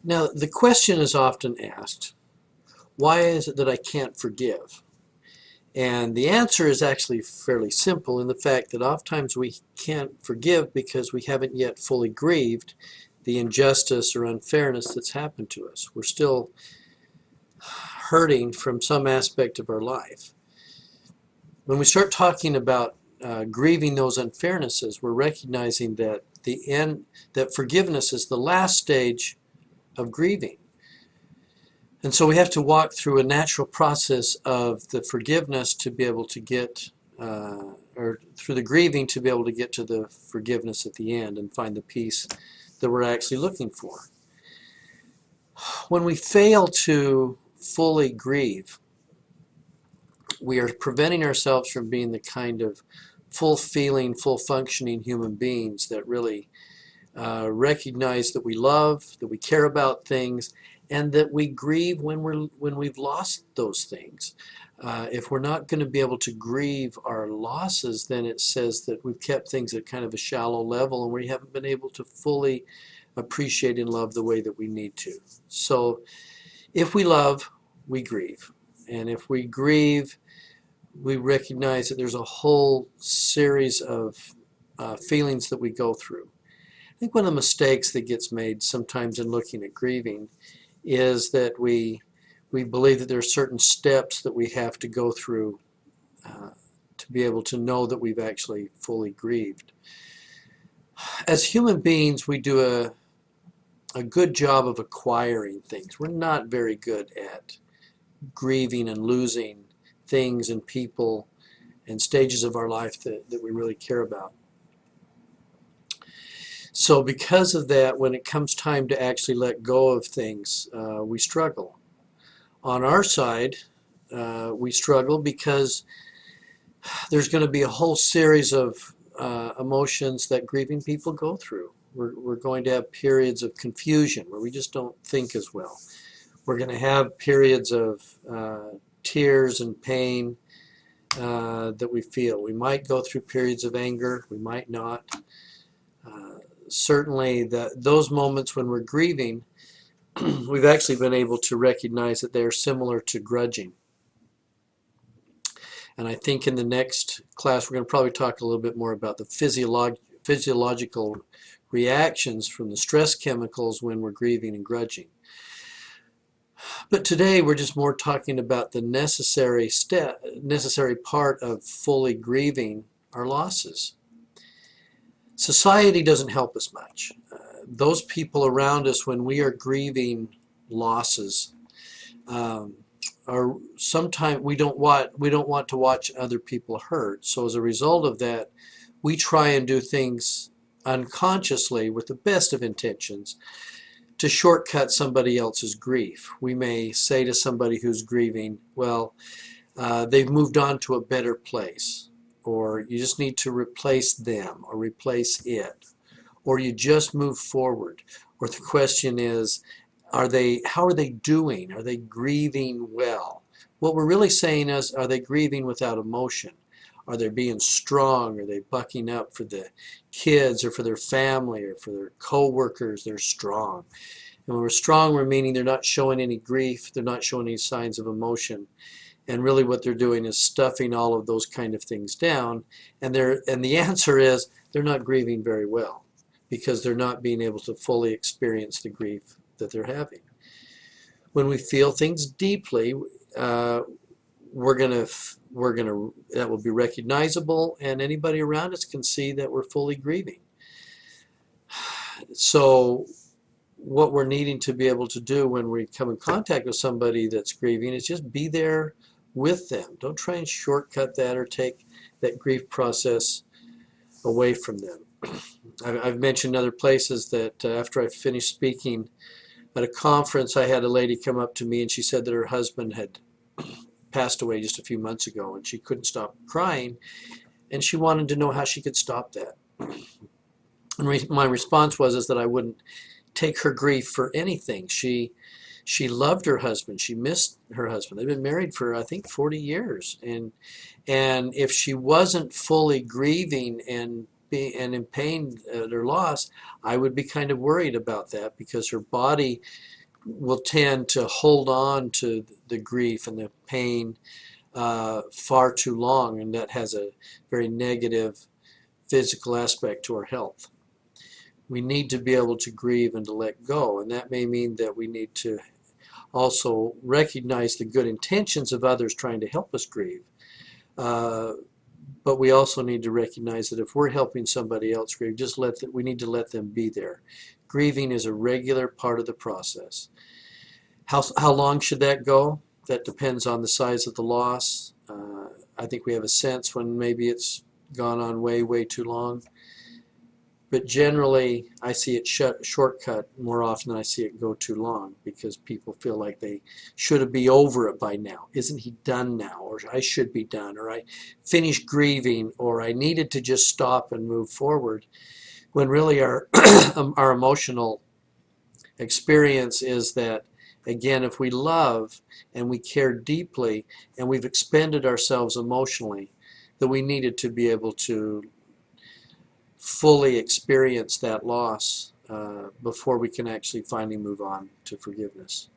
Now, the question is often asked, why is it that I can't forgive? And the answer is actually fairly simple in the fact that oftentimes we can't forgive because we haven't yet fully grieved the injustice or unfairness that's happened to us. We're still hurting from some aspect of our life. When we start talking about grieving those unfairnesses, we're recognizing that that forgiveness is the last stage of grieving. And so we have to walk through a natural process of the forgiveness to be able to get, or through the grieving to be able to get to the forgiveness at the end and find the peace that we're actually looking for. When we fail to fully grieve, we are preventing ourselves from being the kind of full feeling, full functioning human beings that really recognize that we love, that we care about things, and that we grieve when we've lost those things. If we're not going to be able to grieve our losses, then it says that we've kept things at kind of a shallow level and we haven't been able to fully appreciate and love the way that we need to. So if we love, we grieve. And if we grieve, we recognize that there's a whole series of feelings that we go through. I think one of the mistakes that gets made sometimes in looking at grieving is that we believe that there are certain steps that we have to go through to be able to know that we've actually fully grieved. As human beings, we do a good job of acquiring things. We're not very good at grieving and losing things and people and stages of our life that we really care about. So because of that, when it comes time to actually let go of things, we struggle. On our side, we struggle because there's going to be a whole series of emotions that grieving people go through. We're going to have periods of confusion where we just don't think as well. We're going to have periods of tears and pain that we feel. We might go through periods of anger, we might not. Certainly those moments when we're grieving, we've actually been able to recognize that they're similar to grudging. And I think in the next class we're going to probably talk a little bit more about the physiological reactions from the stress chemicals when we're grieving and grudging. But today we're just more talking about the necessary part of fully grieving our losses. Society doesn't help us much. Those people around us, when we are grieving losses, are sometimes we don't want to watch other people hurt. So as a result of that, we try and do things unconsciously with the best of intentions to shortcut somebody else's grief. We may say to somebody who's grieving, well, they've moved on to a better place, or you just need to replace them or replace it, or you just move forward. Or the question is, how are they doing? Are they grieving well? What we're really saying is, are they grieving without emotion? Are they being strong? Are they bucking up for the kids or for their family or for their co-workers? They're strong. And when we're strong, we're meaning they're not showing any grief, they're not showing any signs of emotion. And really what they're doing is stuffing all of those kind of things down. And the answer is they're not grieving very well because they're not being able to fully experience the grief that they're having. When we feel things deeply, that will be recognizable, and anybody around us can see that we're fully grieving. So what we're needing to be able to do when we come in contact with somebody that's grieving is just be there with them. Don't try and shortcut that or take that grief process away from them. I've mentioned other places that after I finished speaking at a conference, I had a lady come up to me and she said that her husband had passed away just a few months ago and she couldn't stop crying, and she wanted to know how she could stop that. And my response was that I wouldn't take her grief for anything. She loved her husband. She missed her husband. They've been married for, I think, 40 years. And if she wasn't fully grieving and and in pain at her loss, I would be kind of worried about that, because her body will tend to hold on to the grief and the pain far too long, and that has a very negative physical aspect to our health. We need to be able to grieve and to let go, and that may mean that we need to also recognize the good intentions of others trying to help us grieve. But we also need to recognize that if we're helping somebody else grieve, we need to let them be there. Grieving is a regular part of the process. How long should that go? That depends on the size of the loss. I think we have a sense when maybe it's gone on way, way too long. But generally, I see it shortcut more often than I see it go too long, because people feel like they should be over it by now. Isn't he done now? Or I should be done, or I finished grieving, or I needed to just stop and move forward. When really our our emotional experience is that, again, if we love and we care deeply and we've expended ourselves emotionally, that we needed to be able to fully experience that loss before we can actually finally move on to forgiveness.